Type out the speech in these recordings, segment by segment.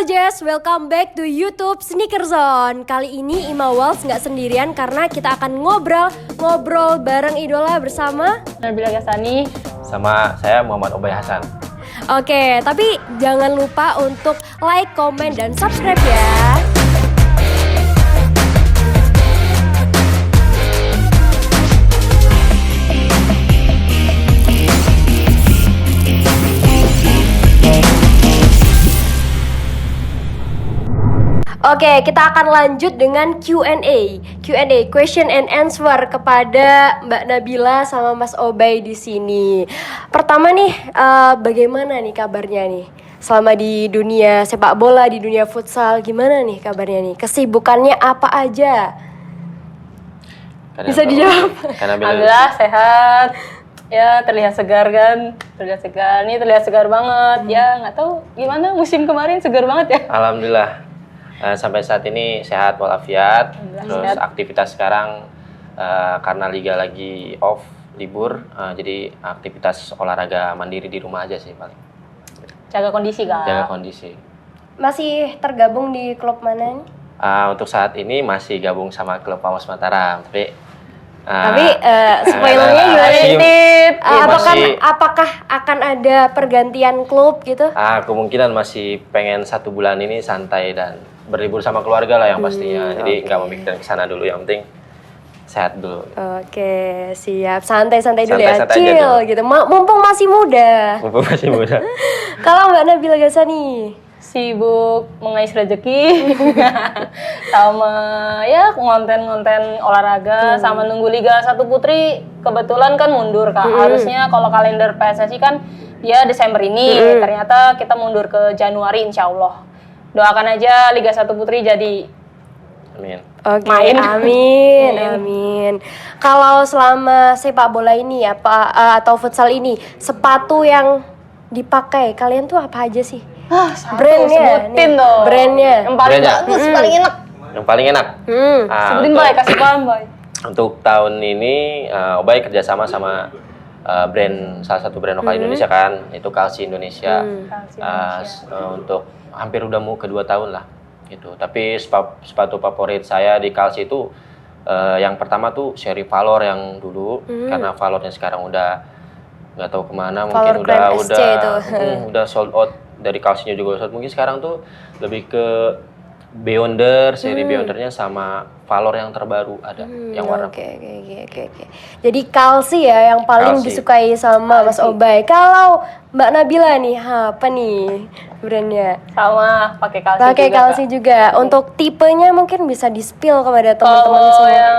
Halo Jess, welcome back to YouTube Sneaker Zone. Kali ini Ima Walls nggak sendirian karena kita akan ngobrol bareng idola bersama Nabila Ghazani. Sama saya Muhammad Obay Hasan. Oke, tapi jangan lupa untuk like, komen, dan subscribe ya. Oke, kita akan lanjut dengan Q&A, question and answer kepada Mbak Nabila sama Mas Obay di sini. Pertama nih, bagaimana nih kabarnya nih? Selama di dunia sepak bola, di dunia futsal, gimana nih kabarnya nih? Kesibukannya apa aja? Bisa dijawab. Alhamdulillah sehat. Ya terlihat segar kan, Ini terlihat segar banget. Ya nggak tahu gimana musim kemarin segar banget ya. Alhamdulillah. Sampai saat ini sehat walafiat. Terus sehat. aktivitas sekarang karena liga lagi off, libur, jadi aktivitas olahraga mandiri di rumah aja sih paling. Jaga kondisi kan. Jaga kondisi. Masih tergabung di klub mana nih? Untuk saat ini masih gabung sama klub Pamos Mataram, tapi spoilernya gimana nih? masih- Apakah akan ada pergantian klub gitu? kemungkinan masih pengen 1 bulan ini santai dan berlibur sama keluarga lah yang pastinya. Jadi nggak memikirkan kesana dulu, yang penting sehat dulu. Oke, siap. Santai-santai dulu ya, Santai-santai aja chill dulu. gitu. Mumpung masih muda. Mumpung masih muda. Kalau Mbak Nabila Ghazani, Sibuk mengais rezeki sama ya konten-konten olahraga sama nunggu Liga 1 Putri. Kebetulan kan mundur Kak. Harusnya kalau kalender PSSI kan dia Desember ini, ternyata kita mundur ke Januari insya Allah. Doakan aja Liga 1 Putri jadi. Amin. oke, Main. amin. Kalau selama sepak bola ini atau futsal ini, sepatu yang dipakai kalian tuh apa aja sih? Brandnya, sebutin nih, dong. brandnya. Yang paling Brandnya. bagus, paling enak. Yang paling enak. Sebutin untuk- Bay, kasih paham Bay. Untuk tahun ini, Obay kerjasama sama salah satu brand lokal Indonesia kan, itu Kalsi Indonesia. Untuk hampir udah mau kedua tahun lah, gitu. Tapi sepatu favorit saya di Kalsi itu yang pertama tuh seri Valor yang dulu, karena Valornya sekarang udah nggak tahu kemana, Valor mungkin Crime SC itu. udah sold out. Dari Kalsinya juga sold. Mungkin sekarang tuh lebih ke Beyonder, seri Beyondernya sama Valor yang terbaru ada, yang warna. Oke. Jadi Kalsi ya yang paling Kalsi. disukai sama Mas Obay. Kalau Mbak Nabila nih, apa nih brandnya? Sama pakai kalsi Pakai juga, Kalsi Kak. juga. Untuk tipenya mungkin bisa di-spill kepada teman-teman Kalau semua. yang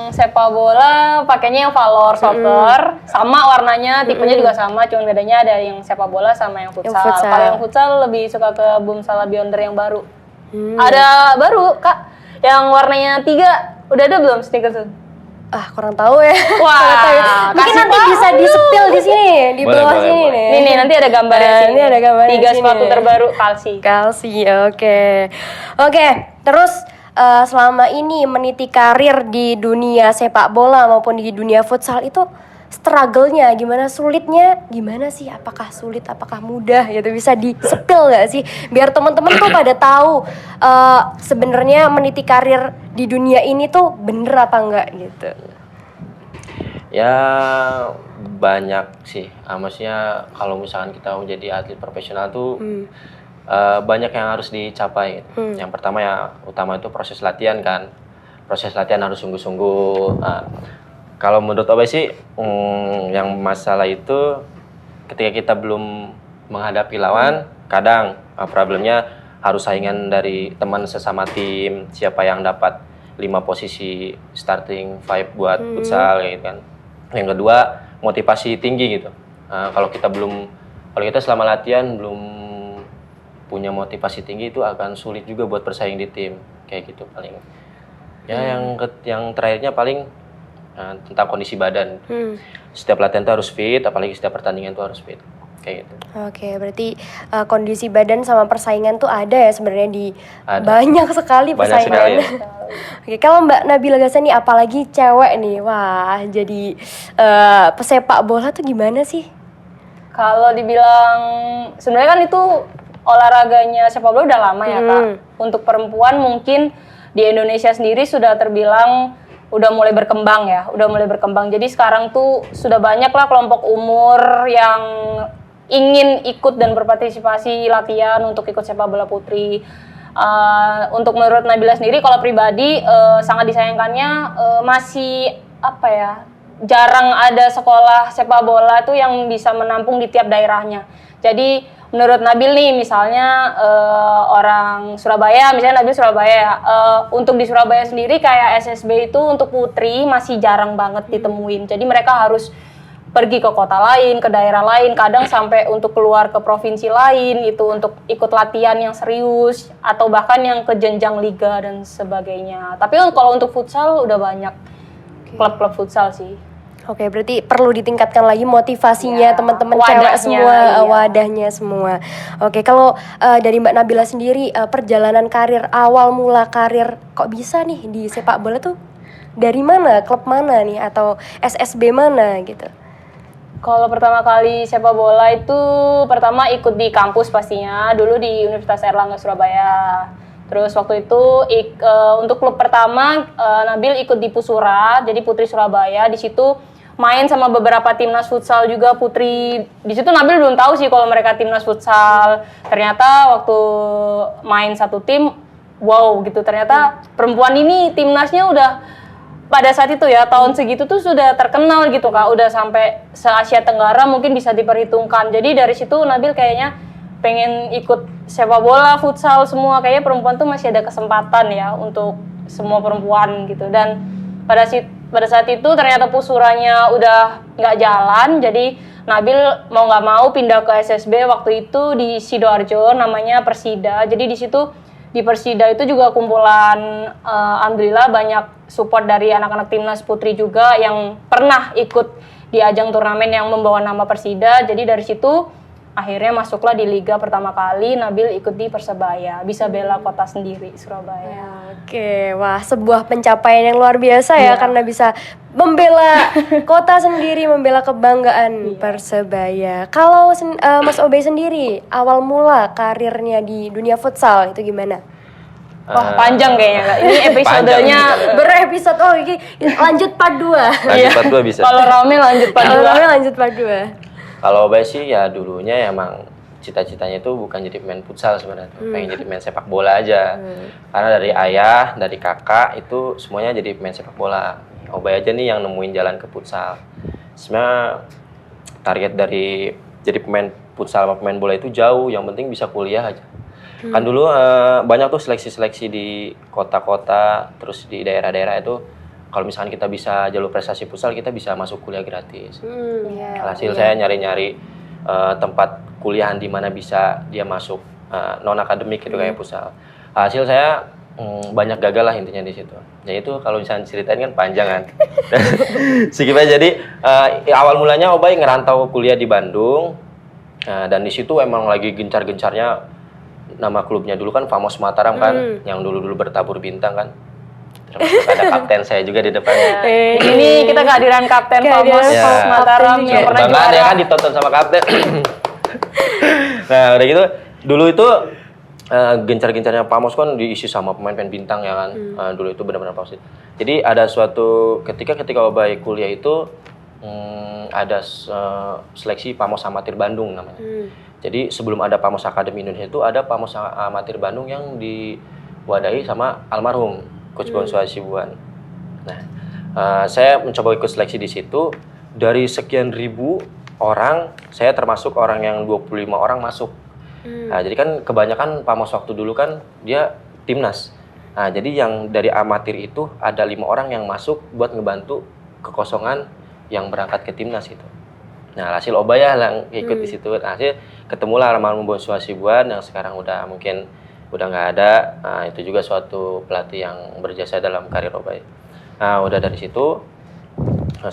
sepak bola pakainya yang Valor Soccer, sama warnanya, tipenya juga sama, cuma bedanya ada yang sepak bola sama yang futsal. futsal. Kalau yang futsal lebih suka ke Boom Salah Beyonder yang baru. Ada baru Kak, yang warnanya 3. Udah ada belum stiker tuh? Kurang tahu ya. Wah, Kurang tahu ya. Mungkin kasih nanti tahu. bisa di-spill di sini, di Boleh, bawah boleh, sini boleh. nih. Nih nanti ada gambarnya Nah, sini. ini ada gambarnya 3 sini. sepatu terbaru Kalsi. Kalsi, oke. Terus selama ini meniti karir di dunia sepak bola maupun di dunia futsal itu struggle-nya gimana, sulitnya gimana sih? Apakah sulit, apakah mudah gitu? Bisa di-spill nggak sih? Biar teman-teman tuh pada tahu sebenarnya meniti karir di dunia ini tuh bener apa enggak gitu. Ya banyak sih, maksudnya kalau misalkan kita menjadi atlet profesional tuh banyak yang harus dicapai gitu. Yang pertama ya utama itu proses latihan kan, proses latihan harus sungguh-sungguh. Kalau menurut Obay sih yang masalah itu ketika kita belum menghadapi lawan, kadang problemnya harus saingan dari teman sesama tim, siapa yang dapat 5 posisi starting 5 buat futsal gitu kan. Yang kedua, motivasi tinggi gitu. Kalau kita selama latihan belum punya motivasi tinggi, itu akan sulit juga buat bersaing di tim kayak gitu paling. Ya yang terakhirnya paling tentang kondisi badan. Setiap latihan itu harus fit, apalagi setiap pertandingan itu harus fit kayak gitu. Oke, berarti kondisi badan sama persaingan tuh ada ya sebenarnya di Ada. banyak sekali Banyak persaingan. sekali ya. Oke, kalau Mbak Nabila Ghazani apalagi cewek nih, wah jadi pesepak bola tuh gimana sih? Kalau dibilang sebenarnya kan itu olahraganya sepak bola udah lama ya Kak. Untuk perempuan mungkin di Indonesia sendiri sudah terbilang udah mulai berkembang ya, udah mulai berkembang. Jadi sekarang tuh sudah banyak lah kelompok umur yang ingin ikut dan berpartisipasi latihan untuk ikut sepak bola putri. Untuk menurut Nabila sendiri, kalau pribadi sangat disayangkannya masih apa ya, jarang ada sekolah sepak bola tuh yang bisa menampung di tiap daerahnya. Jadi menurut Nabil nih, misalnya orang Surabaya, misalnya Nabil Surabaya ya, untuk di Surabaya sendiri kayak SSB itu untuk putri masih jarang banget ditemuin. Jadi mereka harus pergi ke kota lain, ke daerah lain, kadang sampai untuk keluar ke provinsi lain itu untuk ikut latihan yang serius atau bahkan yang ke jenjang liga dan sebagainya. Tapi kalau untuk futsal udah banyak klub-klub futsal sih. Oke, berarti perlu ditingkatkan lagi motivasinya teman-teman cewek wadahnya, semua, iya. wadahnya semua. Oke, kalau dari Mbak Nabila sendiri, perjalanan karir, awal mula karir kok bisa nih di sepak bola tuh dari mana, klub mana nih, atau SSB mana gitu? Kalau pertama kali sepak bola itu pertama ikut di kampus pastinya, dulu di Universitas Airlangga Surabaya. Terus waktu itu untuk klub pertama Nabil ikut di Pusura, jadi Putri Surabaya. Di situ main sama beberapa timnas futsal juga putri. Di situ Nabil belum tahu sih kalau mereka timnas futsal. Ternyata waktu main satu tim, wow gitu. Ternyata perempuan ini timnasnya udah pada saat itu ya, tahun segitu tuh sudah terkenal gitu Kak, udah sampai se-Asia Tenggara mungkin bisa diperhitungkan. Jadi dari situ Nabil kayaknya pengen ikut sepak bola, futsal semua, kayaknya perempuan tuh masih ada kesempatan ya untuk semua perempuan gitu. Dan pada saat itu ternyata Pusuranya udah nggak jalan, jadi Nabil mau nggak mau pindah ke SSB waktu itu di Sidoarjo, namanya Persida. Jadi di situ di Persida itu juga kumpulan, alhamdulillah banyak support dari anak-anak timnas putri juga yang pernah ikut di ajang turnamen yang membawa nama Persida. Jadi dari situ akhirnya masuklah di liga pertama kali, Nabil ikut di Persebaya, bisa bela kota sendiri, Surabaya. Oke, wah sebuah pencapaian yang luar biasa ya, karena bisa membela kota sendiri, membela kebanggaan Persebaya. Kalau Mas Obey sendiri, awal mula karirnya di dunia futsal itu gimana? Wah panjang kayaknya Kak, ini episodenya berepisode, ini lanjut part 2. Lanjut part 2 bisa. kalau rame lanjut part 2. Lanjut part 2. Kalau Obey sih ya dulunya emang cita-citanya itu bukan jadi pemain futsal sebenarnya, pengen jadi pemain sepak bola aja. Karena dari ayah, dari kakak itu semuanya jadi pemain sepak bola. Obey aja nih yang nemuin jalan ke futsal. Sebenarnya target dari jadi pemain futsal sama pemain bola itu jauh, yang penting bisa kuliah aja. Kan dulu banyak tuh seleksi-seleksi di kota-kota, terus di daerah-daerah itu kalau misalkan kita bisa jalur prestasi futsal, kita bisa masuk kuliah gratis. Hasil saya nyari-nyari tempat kuliahan di mana bisa dia masuk non akademik gitu kayak futsal. Hasil saya banyak gagal lah intinya di situ. Ya itu kalau misalnya ceritain kan panjang kan. Sikip aja. Jadi awal mulanya Obay ngerantau kuliah di Bandung, dan di situ emang lagi gencar-gencarnya. Nama klubnya dulu kan Famos Mataram kan, yang dulu bertabur bintang kan. Termasuk ada kapten saya juga di depannya. Ini kita kehadiran kapten Famos Mataram yang pernah juara. Ya kan ditonton sama kapten. Nah udah gitu, dulu itu gencar-gencarnya Famos kan diisi sama pemain-pemain bintang ya kan. Dulu itu benar-benar positif. Jadi ada suatu ketika Obay kuliah itu ada seleksi Pamos Amatir Bandung namanya. Jadi sebelum ada Pamos Akademi Indonesia itu ada Pamos Amatir Bandung yang diwadahi sama almarhum Coach Bonsu Hasibuan. Nah, saya mencoba ikut seleksi di situ. Dari sekian ribu orang, saya termasuk orang yang 25 orang masuk. Nah, jadi kan kebanyakan Pamos waktu dulu kan dia timnas. Nah, jadi yang dari amatir itu ada 5 orang yang masuk buat ngebantu kekosongan yang berangkat ke timnas itu. Nah, hasil Obaya yang ikut di situ. Nah, hasil ketemulah almarhum Bonsu Hasibuan yang sekarang mungkin udah nggak ada. Nah, itu juga suatu pelatih yang berjasa dalam karir Obay. Nah, udah dari situ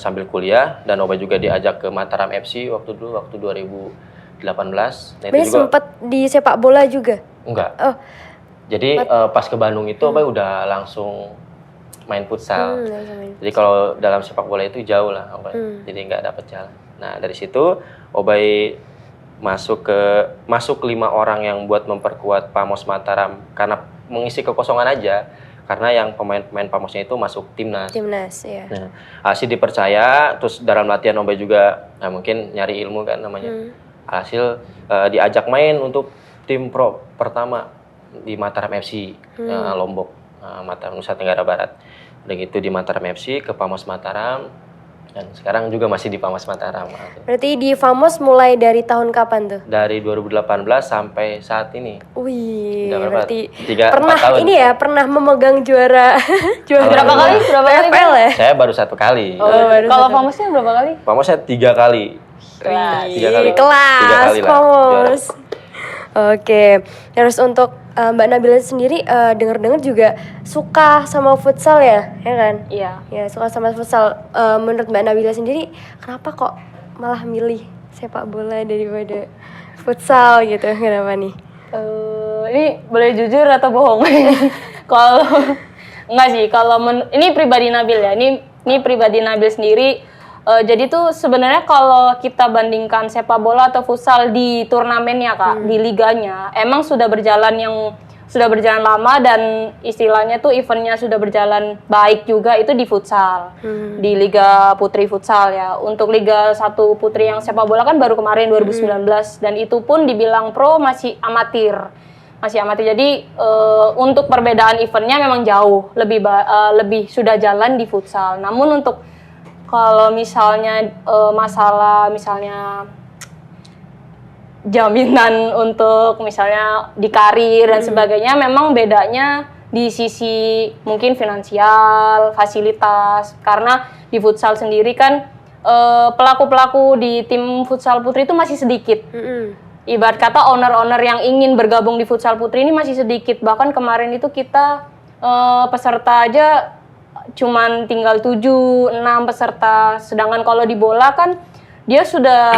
sambil kuliah, dan Obay juga diajak ke Mataram FC waktu 2018. Nah, itu juga sempat di sepak bola juga? Enggak. Jadi pas ke Bandung itu Obay udah langsung main futsal. Jadi kalau dalam sepak bola itu jauh lah Obay. Jadi nggak dapet jalan. Nah, dari situ Obay masuk 5 orang yang buat memperkuat Pamos Mataram karena mengisi kekosongan aja. Karena yang pemain-pemain Pamosnya itu masuk timnas. Timnas ya. Nah, Alhasil dipercaya, terus dalam latihan Obe juga mungkin nyari ilmu kan namanya. Alhasil diajak main untuk tim pro pertama di Mataram FC, Lombok, Mataram Nusa Tenggara Barat. Udah gitu di Mataram FC ke Pamos Mataram, dan sekarang juga masih di Pamos Mataram. Berarti di Famos mulai dari tahun kapan tuh? Dari 2018 sampai saat ini. Wih, Udah berapa? berarti 3-4 pernah tahun. ini ya, pernah memegang juara Berapa kali? Berapa kali? FL ya? Saya baru 1 kali. baru Kalau satu. Famosnya berapa kali? Pamosnya 3 kali. Kelas. 3 kali. Kelas 3 kali lah. Famos. Oke, terus untuk Mbak Nabila sendiri dengar-dengar juga suka sama futsal ya kan? Iya. Ya suka sama futsal. Menurut Mbak Nabila sendiri, kenapa kok malah milih sepak bola daripada futsal gitu? Kenapa nih? Ini boleh jujur atau bohong? Kalau enggak sih, kalau ini pribadi Nabil ya. Ini pribadi Nabil sendiri. Jadi tuh sebenarnya kalau kita bandingkan sepak bola atau futsal di turnamennya Kak, di liganya, emang sudah berjalan lama dan istilahnya tuh eventnya sudah berjalan baik juga itu di futsal, di Liga Putri Futsal ya. Untuk Liga 1 Putri yang sepak bola kan baru kemarin 2019 dan itu pun dibilang pro masih amatir. Jadi untuk perbedaan eventnya memang jauh lebih sudah jalan di futsal. Namun untuk kalau misalnya masalah misalnya jaminan untuk misalnya di karir dan sebagainya, memang bedanya di sisi mungkin finansial, fasilitas. Karena di futsal sendiri kan pelaku-pelaku di tim futsal putri itu masih sedikit. Ibarat kata owner-owner yang ingin bergabung di futsal putri ini masih sedikit. Bahkan kemarin itu kita peserta aja cuman tinggal 7-6 peserta. Sedangkan kalau di bola kan dia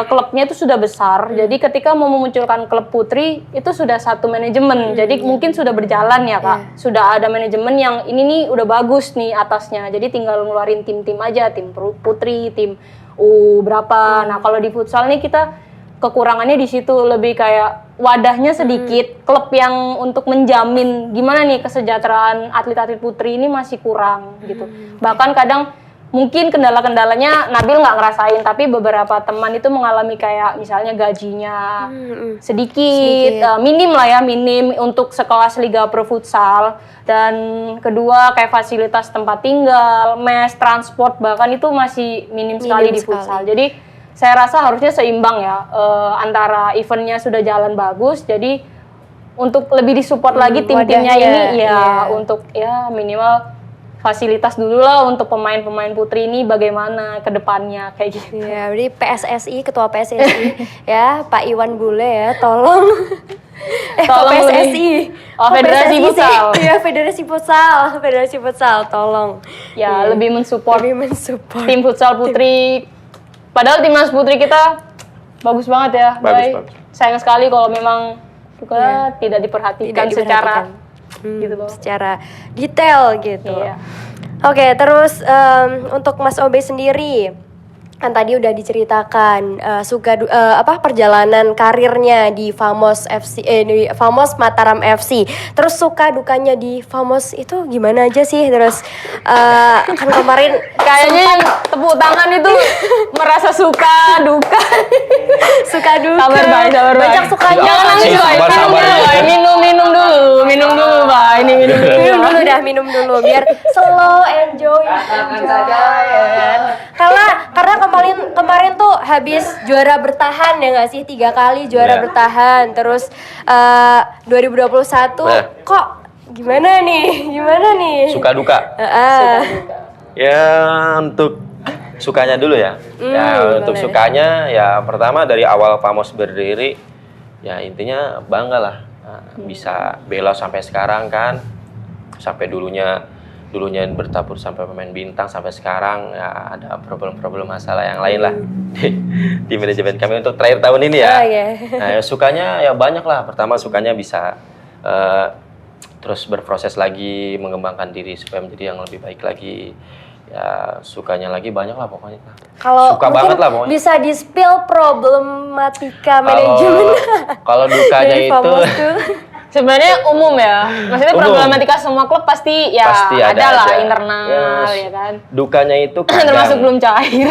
klubnya itu sudah besar. Jadi ketika mau memunculkan klub putri itu sudah satu manajemen. Jadi mungkin sudah berjalan ya Kak. Sudah ada manajemen yang ini nih udah bagus nih atasnya. Jadi tinggal ngeluarin tim-tim aja, tim putri, tim U berapa. Nah, kalau di futsal nih kita kekurangannya di situ, lebih kayak wadahnya sedikit, klub yang untuk menjamin gimana nih kesejahteraan atlet-atlet putri ini masih kurang gitu. Bahkan kadang mungkin kendala-kendalanya Nabil nggak ngerasain, tapi beberapa teman itu mengalami kayak misalnya gajinya sedikit. Minim lah ya, minim untuk sekelas Liga Pro Futsal. Dan kedua kayak fasilitas tempat tinggal, mes, transport bahkan itu masih minim sekali di futsal. Jadi saya rasa harusnya seimbang ya, antara eventnya sudah jalan bagus, jadi untuk lebih disupport lagi tim-timnya ini ya, untuk ya minimal fasilitas dulu lah untuk pemain-pemain putri ini bagaimana ke depannya kayak gitu. Ya, jadi PSSI, Ketua PSSI ya, Pak Iwan Bule ya, tolong. Tolong PSSI. Federasi Futsal. Iya, Federasi Futsal, tolong. Ya, lebih mensupport mensupport tim futsal putri. Padahal timnas putri kita bagus banget ya. Bagus. Sayang sekali kalau memang tidak diperhatikan secara gitu loh. Secara detail gitu. Iya. Oke, terus untuk Mas Obe sendiri, kan tadi udah diceritakan perjalanan karirnya di Famos FC, di Famos Mataram FC. Terus suka dukanya di Famos itu gimana aja sih? Terus kan kemarin kayaknya yang tepuk tangan itu merasa suka duka. Suka duka. Sabar baik. Banyak sukanya. Jangan nangis Bay. Minum dulu Bay. Minum dulu biar slow enjoy saja. Karena kemarin tuh habis juara bertahan ya nggak sih, 3 kali juara bertahan. Terus 2021 kok gimana nih? Suka duka. Ya untuk sukanya dulu ya. Untuk sukanya ya pertama dari awal Famos berdiri ya intinya bangga lah. Bisa bela sampai sekarang kan. Sampai dulunya bertabur sampai pemain bintang sampai sekarang ya ada problem-problem masalah yang lain lah di manajemen kami untuk terakhir tahun ini ya. Nah, ya sukanya ya banyak lah. Pertama sukanya bisa terus berproses lagi, mengembangkan diri supaya menjadi yang lebih baik lagi. Ya sukanya lagi banyak lah pokoknya. Kalau Suka mungkin banget lah pokoknya. bisa di-spill problematika manajemen Kalau dukanya dari itu Famos tuh. Sebenarnya umum ya. Maksudnya Umum. problematika semua klub pasti ya pasti ada lah aja. internal ya kan. Dukanya itu kadang. Termasuk belum cair.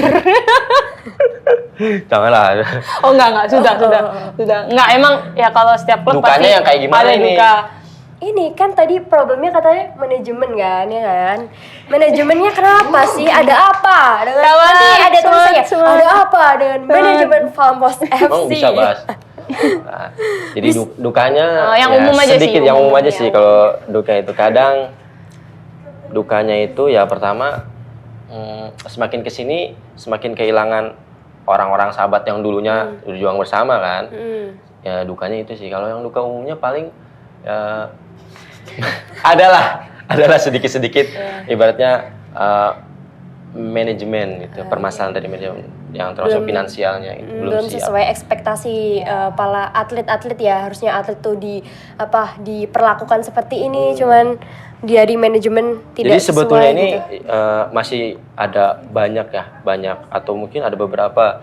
Janganlah. Oh enggak, sudah. Enggak, emang ya kalau setiap klub Dukanya pasti yang kayak gimana ada ini? duka. Ini kan tadi problemnya katanya manajemen kan, ya kan? Manajemennya kenapa sih? Ada apa? Dengan Kawan tadi nih, ada tulisannya. semangat. Ada apa dengan manajemen Famos FC? Emang bisa bahas. Nah, jadi dukanya yang ya umum aja sedikit, sih, yang umum umum aja ya. sih. Kalau duka itu kadang dukanya itu ya pertama semakin kesini semakin kehilangan orang-orang sahabat yang dulunya berjuang bersama kan. Ya dukanya itu sih. Kalau yang duka umumnya paling ya adalah sedikit-sedikit ibaratnya manajemen gitu, permasalahan dari manajemen yang termasuk finansialnya gitu, Belum siap. sesuai ekspektasi para atlet-atlet ya. Harusnya atlet tuh diperlakukan seperti ini, cuman dia di manajemen tidak Jadi sebetulnya sesuai ini gitu. masih ada banyak atau mungkin ada beberapa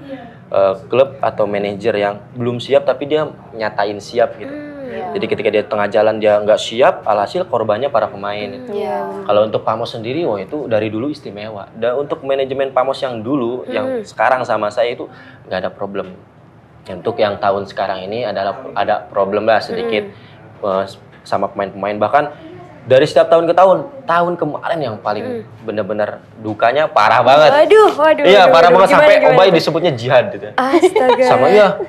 klub atau manajer yang belum siap tapi dia nyatain siap gitu. Jadi ketika dia tengah jalan dia nggak siap, alhasil korbannya para pemain. Gitu. Iya. Kalau untuk Pamos sendiri, wah itu dari dulu istimewa. Dan untuk manajemen Pamos yang dulu, yang sekarang sama saya itu nggak ada problem. Untuk yang tahun sekarang ini ada problem lah sedikit sama pemain-pemain. Bahkan dari setiap tahun ke tahun kemarin yang paling benar-benar dukanya parah banget. Waduh. Iya, parah waduh. banget sampai Gimana? Obay disebutnya jihad gitu. Astaga. Sama ya.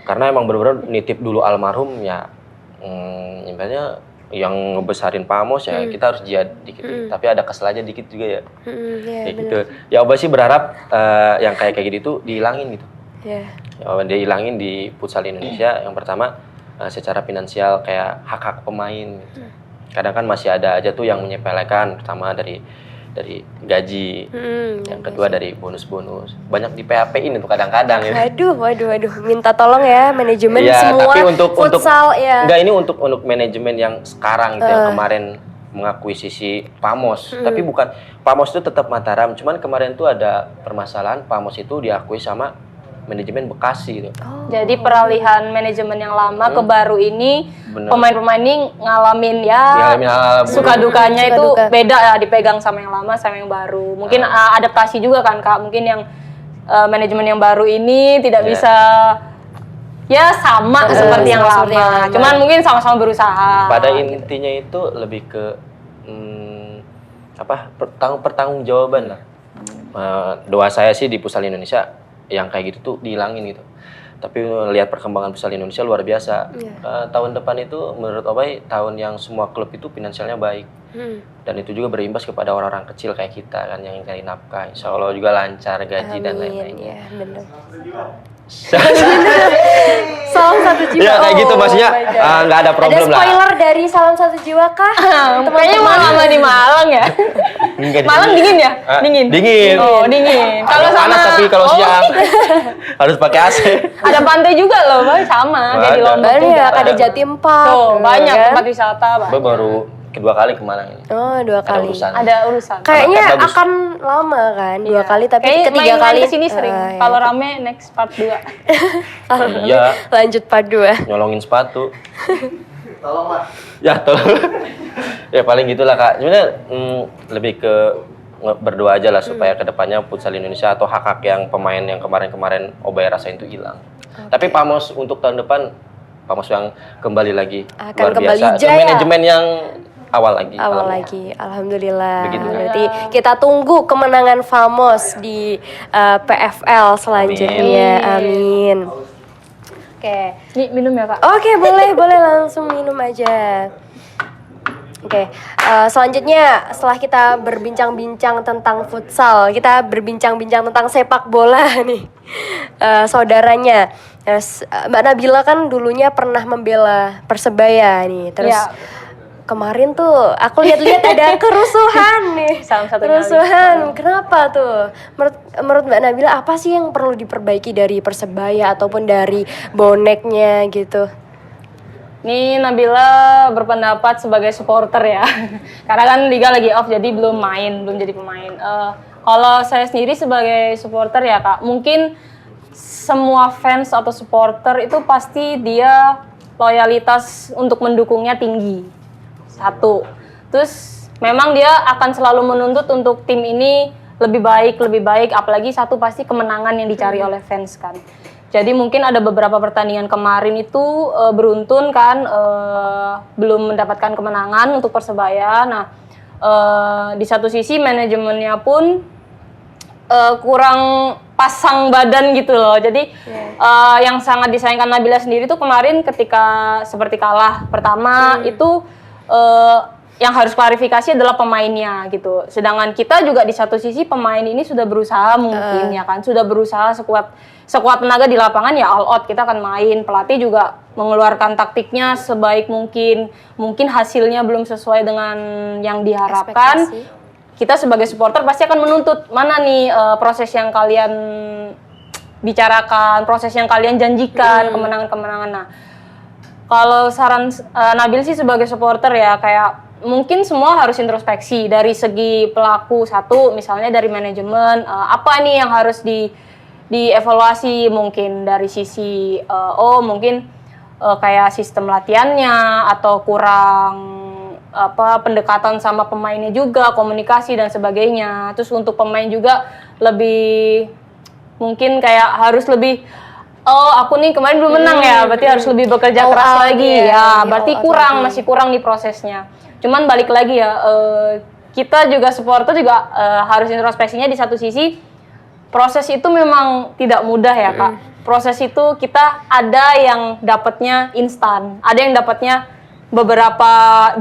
Karena emang benar-benar nitip dulu almarhum ya. Ibaratnya yang ngebesarin Pamos ya kita harus jihad dikit. Tapi ada kesel aja dikit juga ya. Iya, Kayak gitu. Ya Obay sih berharap yang kayak gitu itu dihilangin gitu. Iya. Ya, dihilangin di futsal Indonesia. Yang pertama secara finansial kayak hak-hak pemain gitu. Kadang kan masih ada aja tuh yang menyepelekan, pertama dari gaji, yang kedua dari bonus-bonus, banyak di PHP-in itu kadang-kadang ya. Waduh, minta tolong ya manajemen Iya, semua tapi untuk futsal ya. enggak, ini untuk manajemen yang sekarang itu yang kemarin mengakuisisi Pamos, tapi bukan Pamos itu tetap Mataram, cuman kemarin tuh ada permasalahan Pamos itu diakui sama manajemen Bekasi gitu. Jadi peralihan manajemen yang lama ke baru ini, Bener. pemain-pemain ini ngalamin ya Ngalamin hal buruk. suka dukanya Suka itu duka. beda ya, dipegang sama yang lama sama yang baru. Mungkin adaptasi juga kan Kak, mungkin yang manajemen yang baru ini tidak Iya. bisa ya sama seperti yang seperti yang lama. lama. Cuman mungkin sama-sama berusaha. Pada intinya itu lebih ke pertanggungjawaban lah. Doa saya sih di futsal Indonesia yang kayak gitu tuh dihilangin gitu. Tapi lihat perkembangan futsal Indonesia luar biasa. Tahun depan itu menurut Obay tahun yang semua klub itu finansialnya baik. Dan itu juga berimbas kepada orang-orang kecil kayak kita kan yang cari nafkah. Insya Allah juga lancar gaji dan lain-lain. Ya, benar. Salam satu jiwa. Ya kayak gitu maksudnya my God. nggak ada problem Ada lah. spoiler dari salam satu jiwa kah? Kayaknya mau lama di Malang ya. Enggak, Malang dingin ya? Dingin. Dingin. Oh, dingin. Kalau Agak panas sama tapi kalau oh, siang harus pakai AC. ada pantai juga loh, Bang. Sama kayak di Ada. Lombok Banyak, juga. ada Jatim Park. Tuh, banyak kan? tempat wisata, Bang. Gue baru kedua kali ke Malang ini. Oh, 2 Ada kali. urusan. Ada urusan. Kayaknya Bagus. akan lama kan, 2 Iya. kali tapi Kayaknya ketiga main-main kali kesini sering. ya. Kalau rame next part 2. Iya, Lanjut part 2. nyolongin sepatu. Tolong Mas. Ya tolong. Ya paling gitulah Kak. Sebenarnya lebih ke berdoa aja lah supaya kedepannya futsal Indonesia atau hak-hak yang pemain yang kemarin-kemarin Obay rasain itu hilang. Tapi Pamos untuk tahun depan Pamos yang kembali lagi Akan luar kembali biasa. Ke jaya. manajemen yang awal lagi. Awal lagi, alhamdulillah. Begitu. Berarti kita tunggu kemenangan Famos di PFL selanjutnya. Amin. Oke. Nih minum ya, Kak. Oke, boleh langsung minum aja. Oke, selanjutnya setelah kita berbincang-bincang tentang futsal, kita berbincang-bincang tentang sepak bola nih. Saudaranya, Mbak Nabila kan dulunya pernah membela Persebaya nih. Terus Ya. kemarin tuh aku lihat-lihat ada kerusuhan nih. Salah satunya Kerusuhan, kenapa tuh? Menurut Mbak Nabila apa sih yang perlu diperbaiki dari Persebaya ataupun dari boneknya gitu? Ini Nabila berpendapat sebagai supporter ya. Karena kan liga lagi off jadi belum jadi pemain. Kalau saya sendiri sebagai supporter ya Kak, mungkin semua fans atau supporter itu pasti dia loyalitas untuk mendukungnya tinggi. Satu. Terus memang dia akan selalu menuntut untuk tim ini lebih baik, apalagi satu pasti kemenangan yang dicari oleh fans kan. Jadi mungkin ada beberapa pertandingan kemarin itu beruntun kan, belum mendapatkan kemenangan untuk Persebaya. Nah, di satu sisi manajemennya pun kurang pasang badan gitu loh. Jadi yang sangat disayangkan Nabila sendiri tuh kemarin ketika seperti kalah pertama itu yang harus klarifikasi adalah pemainnya gitu. Sedangkan kita juga di satu sisi pemain ini sudah berusaha mungkin ya kan, sudah berusaha sekuat tenaga di lapangan ya all out kita akan main. Pelatih juga mengeluarkan taktiknya sebaik mungkin. Mungkin hasilnya belum sesuai dengan yang diharapkan. Ekspektasi. Kita sebagai supporter pasti akan menuntut mana nih proses yang kalian bicarakan, proses yang kalian janjikan, kemenangan-kemenangan. Nah, kalau saran Nabil sih sebagai supporter ya kayak mungkin semua harus introspeksi dari segi pelaku satu, misalnya dari manajemen, apa nih yang harus dievaluasi mungkin dari sisi mungkin kayak sistem latihannya atau kurang pendekatan sama pemainnya juga, komunikasi dan sebagainya. Terus untuk pemain juga lebih mungkin kayak harus lebih aku nih kemarin belum menang ya, berarti harus lebih bekerja keras lagi ya. Berarti masih kurang di prosesnya. Cuman balik lagi ya, kita juga supporter juga harus introspeksinya di satu sisi. Proses itu memang tidak mudah ya Kak. Proses itu kita ada yang dapatnya instan, ada yang dapatnya beberapa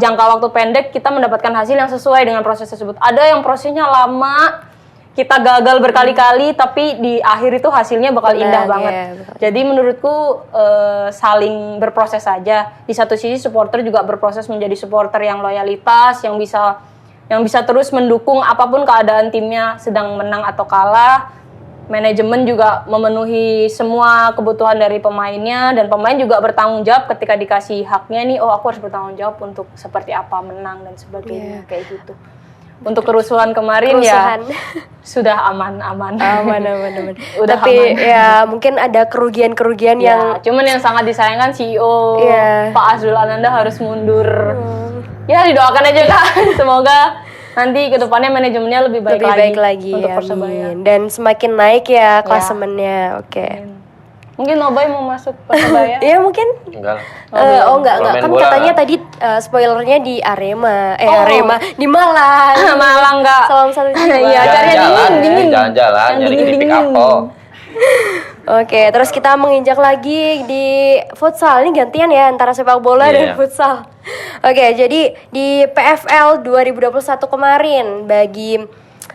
jangka waktu pendek kita mendapatkan hasil yang sesuai dengan proses tersebut. Ada yang prosesnya lama, kita gagal berkali-kali, tapi di akhir itu hasilnya bakal indah banget. Jadi menurutku saling berproses saja. Di satu sisi supporter juga berproses menjadi supporter yang loyalitas, yang bisa terus mendukung apapun keadaan timnya sedang menang atau kalah. Manajemen juga memenuhi semua kebutuhan dari pemainnya, dan pemain juga bertanggung jawab ketika dikasih haknya nih, aku harus bertanggung jawab untuk seperti apa menang dan sebagainya kayak gitu. Untuk kerusuhan kemarin ya sudah aman. Udah tapi aman. Ya mungkin ada kerugian yang cuman yang sangat disayangkan CEO Pak Azrul Ananda harus mundur. Ya didoakan aja Kak. Semoga nanti kedepannya manajemennya lebih baik lagi untuk Persebaya. Dan semakin naik ya klasemennya. Oke. Mungkin Nobay mau masuk Persebaya? Iya mungkin. Enggak. Enggak. Kan katanya tadi spoilernya di Arema. Arema di Malang. Malang enggak. Salam satu jiwa. Iya, cari dingin. Jalan-jalan, nyari keripik apel. Oke, terus kita menginjak lagi di futsal. Ini gantian ya antara sepak bola dan futsal. Oke, jadi di PFL 2021 kemarin bagi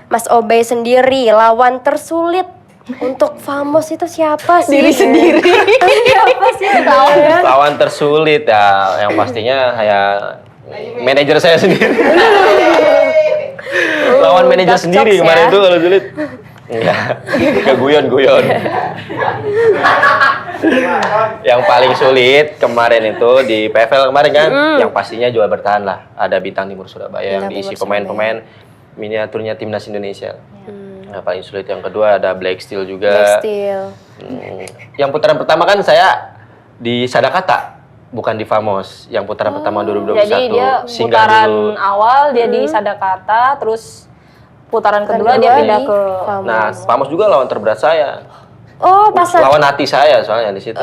Mas Obey sendiri lawan tersulit untuk Famos itu siapa sih? Diri sendiri. Siapa sih? Lawan tersulit ya, yang pastinya manajer saya sendiri. Lawan manajer sendiri kemarin tuh kalau sulit. Enggak, keguyon. Yang paling sulit kemarin itu di PFL kemarin kan, yang pastinya juara bertahan lah. Ada Bintang Timur Surabaya yang diisi pemain-pemain miniaturnya timnas Indonesia. Yang paling sulit yang kedua ada Black Steel juga. Yang putaran pertama kan saya di Sadakata, bukan di Famos. Yang putaran pertama 2021. Jadi dia putaran awal dia di Sadakata, terus putaran kedua dia pindah ke Famos. Nah, Famos juga lawan terberat saya. Oh, pas lawan hati saya soalnya di situ.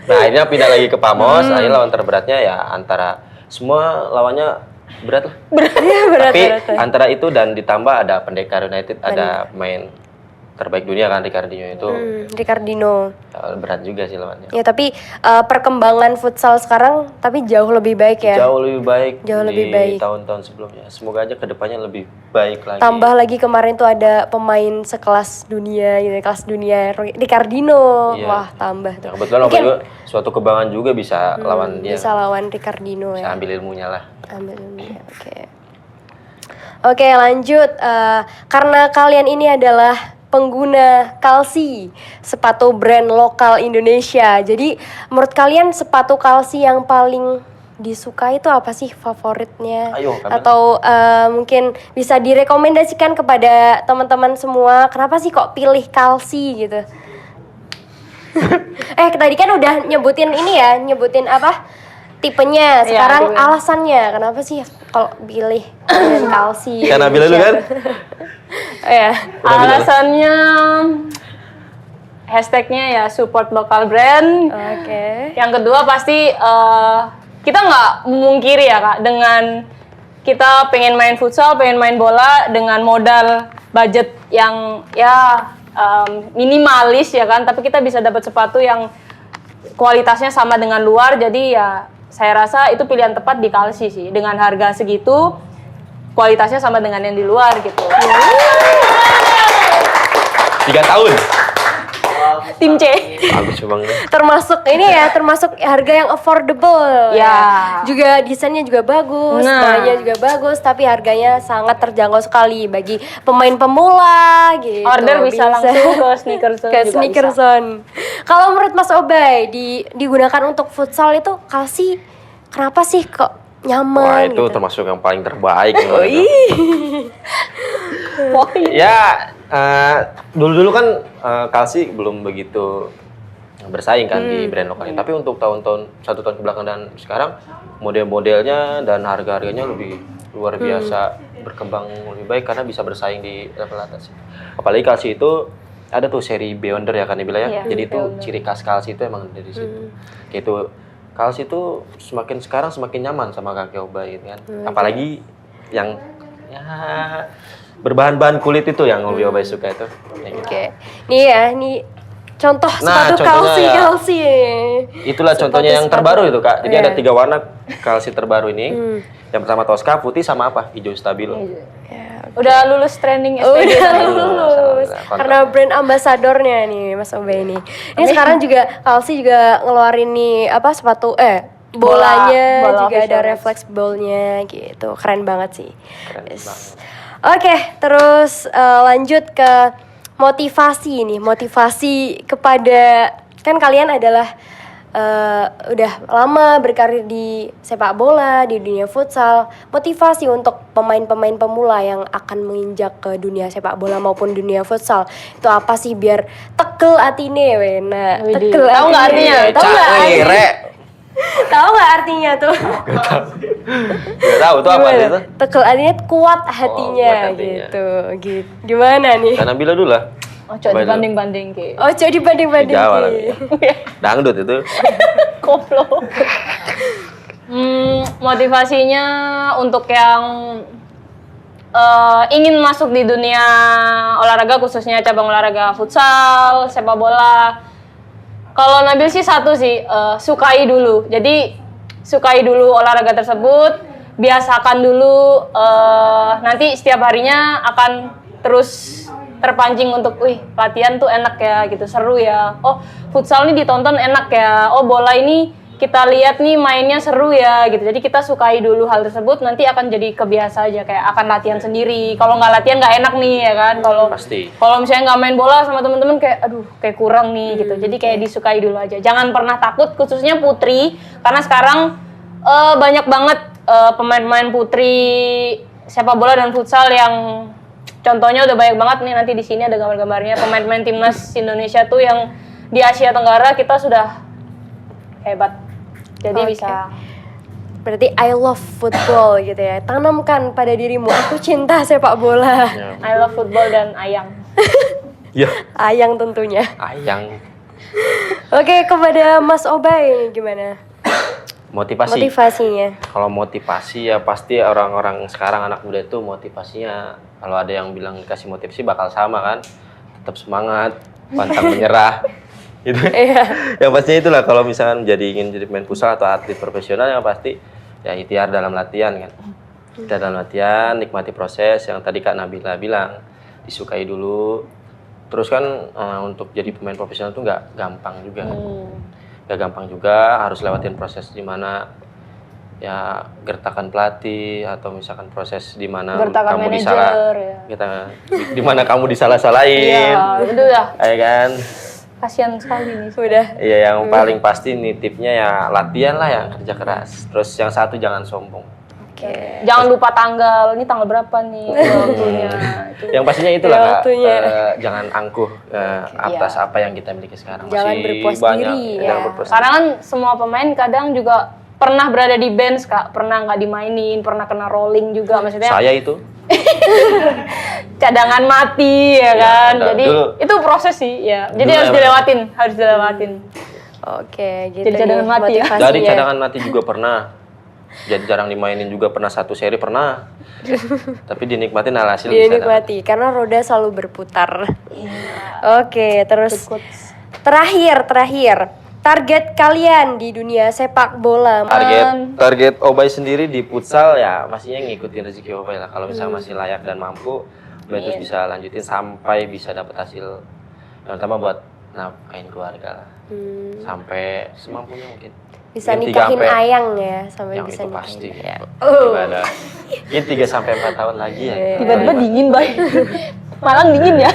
Nah, akhirnya pindah lagi ke Famos. Akhirnya lawan terberatnya ya antara semua lawannya berat lah. Tapi antara itu dan ditambah ada Pendekar United, ada pemain terbaik dunia kan, Ricardinho itu. Ricardinho. Berat juga sih lawannya. Ya, tapi perkembangan futsal sekarang tapi jauh lebih baik ya. Jauh lebih baik di tahun-tahun sebelumnya. Semoga aja kedepannya lebih baik lagi. Tambah lagi kemarin tuh ada pemain sekelas dunia gitu, kelas dunia Ricardinho. Wah, tambah tuh. Ya, kebetulan waktu itu suatu kebanggaan juga bisa lawan dia. Bisa lawan Ricardinho ya. Bisa ambil ilmunya lah. Ambil ilmunya, oke. Oke, lanjut. Karena kalian ini adalah pengguna Kalsi, sepatu brand lokal Indonesia. Jadi menurut kalian sepatu Kalsi yang paling disukai itu apa sih, favoritnya? Ayo, Kamil. Atau mungkin bisa direkomendasikan kepada teman-teman semua, kenapa sih kok pilih Kalsi gitu? Tadi kan udah nyebutin ini ya, nyebutin apa tipenya. Sekarang tipenya. alasannya kenapa sih kalau pilih brand Kalsi? Karena Nabila dulu kan? Ya. Alasannya hashtagnya ya support local brand. Oke. Yang kedua pasti kita nggak memungkiri ya Kak, dengan kita pengen main futsal, pengen main bola dengan modal budget yang ya minimalis ya kan, tapi kita bisa dapat sepatu yang kualitasnya sama dengan luar. Jadi ya saya rasa itu pilihan tepat di Kalsi sih, dengan harga segitu kualitasnya sama dengan yang di luar gitu. 3 tahun. Tim C. Bagus banget. Termasuk ini ya, termasuk harga yang affordable. Ya. Juga desainnya juga bagus, Nah. bahannya juga bagus, tapi harganya sangat terjangkau sekali bagi pemain pemula gitu. Order bisa langsung ke Sneaker Zone ke juga Sneaker bisa. Zone. Kalau menurut Mas Obay digunakan untuk futsal itu Kalsi kenapa sih kok nyaman? Wah, itu gitu? termasuk yang paling terbaik. Oh, Ya, dulu-dulu kan Kalsi belum begitu bersaing kan di brand lokal ini. Tapi untuk tahun-tahun 1 tahun kebelakang dan sekarang model-modelnya dan harga-harganya lebih luar biasa berkembang lebih baik karena bisa bersaing di level atas. Apalagi Kalsi itu ada tuh seri Beyonder ya kan Nabila ya. Iya, Jadi itu Beyonder. ciri khas Kalsi itu emang dari situ. Kayak itu Kalsi itu semakin nyaman sama kaki Obay gitu kan. Apalagi yang ya berbahan-bahan kulit itu yang Obay suka itu. Kayak gitu. Oke. Nih ya, nih contoh Nah, sepatu contohnya ya. Kalsi. Itulah Sepatu- contohnya yang sepatu. terbaru itu Kak. Jadi Iya. ada 3 warna Kalsi terbaru ini. Yang pertama Tosca, putih sama apa? Hijau stabilo. Udah lulus training Oh, SPG udah tadi. lulus Kontrak. karena brand ambasadornya nih Mas Obay ini. Ini sekarang juga Kalsi juga ngeluarin nih apa sepatu bolanya Bola juga ada official reflex ballnya gitu. Keren banget sih. Keren Yes. banget. Oke, terus lanjut ke motivasi nih. Motivasi kepada kan kalian adalah udah lama berkarir di sepak bola, di dunia futsal. Motivasi untuk pemain-pemain pemula yang akan menginjak ke dunia sepak bola maupun dunia futsal itu apa sih biar tekel atine wena. Widih. Tekel Tahu nggak atine. artinya? Tahu nggak Cak, artinya? Re. Tahu nggak artinya tuh? Gak tahu tuh apa Gimana? itu? Tekel artinya kuat hatinya, kuat hatinya. gitu. Gimana nih? Karena Nabila dulu lah. Oh, coba Coba dibanding-banding Ki. Oh, coba dibanding-banding. Jawa Ki. lagi. Dangdut itu. Koplo. Motivasinya untuk yang ingin masuk di dunia olahraga, khususnya cabang olahraga futsal, sepak bola. Kalau Nabil sih satu sih, sukai dulu. Jadi sukai dulu olahraga tersebut, biasakan dulu, nanti setiap harinya akan terus terpancing untuk, wih latihan tuh enak ya gitu, seru ya. Oh futsal ini ditonton enak ya. Oh bola ini kita lihat nih mainnya seru ya gitu. Jadi kita sukai dulu hal tersebut, nanti akan jadi kebiasa aja, kayak akan latihan sendiri. Kalau nggak latihan nggak enak nih ya kan. Kalau Pasti. kalau misalnya nggak main bola sama temen-temen kayak aduh kayak kurang nih gitu. Jadi kayak disukai dulu aja. Jangan pernah takut, khususnya putri, karena sekarang banyak banget pemain-pemain putri sepak bola dan futsal yang contohnya udah banyak banget nih, nanti di sini ada gambar-gambarnya pemain-pemain timnas Indonesia tuh yang di Asia Tenggara kita sudah hebat. Jadi Oke. bisa. Berarti I love football gitu ya. Tanamkan pada dirimu, aku cinta sepak bola. Ya. I love football dan ayang. Ya. Ayang tentunya. Ayang. Oke, kepada Mas Obay gimana? Motivasi. Motivasinya. Kalau motivasi ya pasti orang-orang sekarang anak muda itu motivasinya, kalau ada yang bilang dikasih motivasi bakal sama kan, tetap semangat, pantang menyerah. Itu. Yang pastinya itulah kalau misalkan ingin jadi pemain futsal atau atlet profesional, yang pasti ya ikhtiar dalam latihan kan. Ikhtiar dalam latihan, nikmati proses yang tadi Kak Nabila bilang, disukai dulu. Terus kan untuk jadi pemain profesional itu nggak gampang juga. Gak gampang juga, harus lewatin proses di mana ya gertakan pelatih atau misalkan proses di mana Gertakan kamu manajer, ya. di mana kamu disalah-salahin. Iya, itu ya. Ya kan? Kasihan sekali nih. Udah. Iya, yang paling pasti nih tipnya ya latihan lah ya, kerja keras. Terus yang satu jangan sombong. Oke. Jangan lupa tanggal. Ini tanggal berapa nih waktunya? Itu. Yang pastinya itulah Ya, Kak, waktunya. jangan angkuh atas apa yang kita miliki sekarang. Jangan Masih berpuas banyak, diri, jangan ya. berpuas Karena kan semua pemain kadang juga pernah berada di bench, Kak. Pernah nggak dimainin, pernah kena rolling juga. Maksudnya Saya itu cadangan mati ya kan. udah, Jadi dulu. itu proses sih ya. Jadi Dulu harus emang. dilewatin. Oke, gitu. Jadi cadangan nih mati ya? motivasinya. dari cadangan mati juga pernah. Jadi jarang dimainin juga pernah, satu seri pernah. Tapi dinikmatin hasil bisa dapat. Dinikmati karena roda selalu berputar. Oke, terus terakhir target kalian di dunia sepak bola. Target Obay sendiri di futsal ya pastinya ngikutin rezeki Obay lah. Kalau misalnya masih layak dan mampu, Obay terus bisa lanjutin sampai bisa dapat hasil yang pertama buat nafkahin keluarga lah. Sampai semampunya mungkin. Bisa Mungkin nikahin 3 sampai- ayang ya, sampai yang bisa itu nikahin. pasti. Ya. Gimana? Mungkin 3 sampai 4 tahun lagi ya. Tiba-tiba dingin, Bay. Malang dingin ya.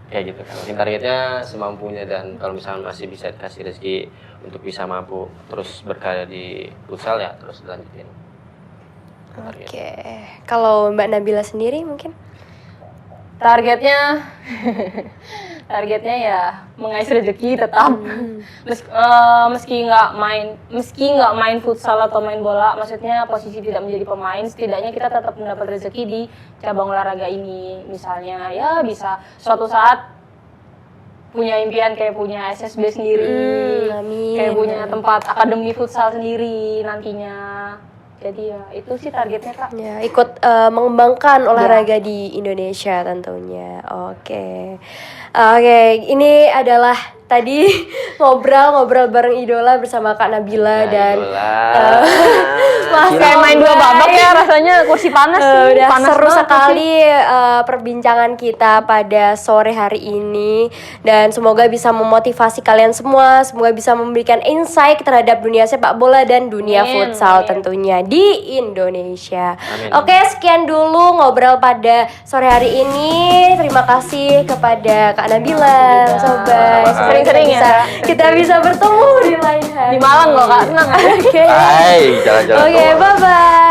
Kayak gitu kan. Mungkin targetnya semampunya dan kalau misalnya masih bisa dikasih rezeki untuk bisa mampu terus berkarya di futsal ya terus lanjutin. Oke. Kalau Mbak Nabila sendiri mungkin? Targetnya ya mengais rezeki tetap. Meski nggak main futsal atau main bola, maksudnya posisi tidak menjadi pemain, setidaknya kita tetap mendapat rezeki di cabang olahraga ini. Misalnya ya bisa suatu saat punya impian kayak punya SSB sendiri, amin. kayak punya tempat akademi futsal sendiri nantinya. Jadi ya itu sih targetnya, Kak. Ya, ikut mengembangkan olahraga di Indonesia tentunya. Oke. Ini adalah tadi ngobrol bareng idola bersama Kak Nabila dan Kayak main 2 babak ya rasanya kursi panas sih. udah Panas seru banget sekali perbincangan kita pada sore hari ini dan semoga bisa memotivasi kalian semua, semoga bisa memberikan insight terhadap dunia sepak bola dan dunia Amin, futsal amin. tentunya di Indonesia. Amin. Oke, sekian dulu ngobrol pada sore hari ini. Terima kasih kepada Kak Nabila, sobat. Sering-sering ya. Kita bisa bertemu di lain hari. Di Malang loh, Kak. Senang. Oke. Hai, jalan-jalan. Oke, bye-bye.